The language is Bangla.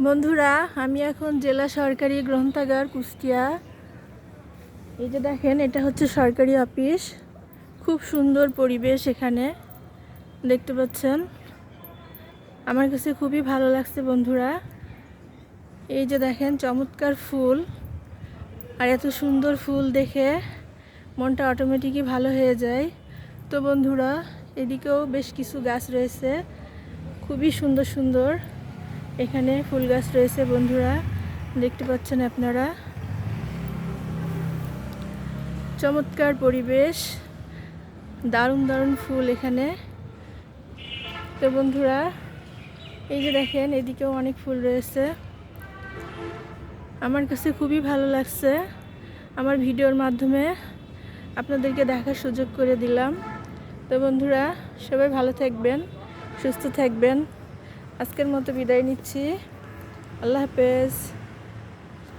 বন্ধুরা, আমি এখন জেলা সরকারি গ্রন্থাগার কুষ্টিয়া। এই যে দেখেন, এটা হচ্ছে সরকারি অফিস। খুব সুন্দর পরিবেশ এখানে দেখতে পাচ্ছেন। আমার কাছে খুবই ভালো লাগছে বন্ধুরা। এই যে দেখেন, চমৎকার ফুল, আর এত সুন্দর ফুল দেখে মনটা অটোমেটিকই ভালো হয়ে যায়। তো বন্ধুরা, এদিকেও বেশ কিছু গাছ রয়েছে, খুবই সুন্দর সুন্দর এখানে ফুল গাছ রয়েছে বন্ধুরা, দেখতে পাচ্ছেন আপনারা। চমৎকার পরিবেশ, দারুণ দারুণ ফুল এখানে। তো বন্ধুরা, এই যে দেখেন, এদিকেও অনেক ফুল রয়েছে। আমার কাছে খুবই ভালো লাগছে। আমার ভিডিওর মাধ্যমে আপনাদেরকে দেখার সুযোগ করে দিলাম। তো বন্ধুরা, সবাই ভালো থাকবেন, সুস্থ থাকবেন। আজকের মতো বিদায় নিচ্ছি। আল্লাহ হাফেজ।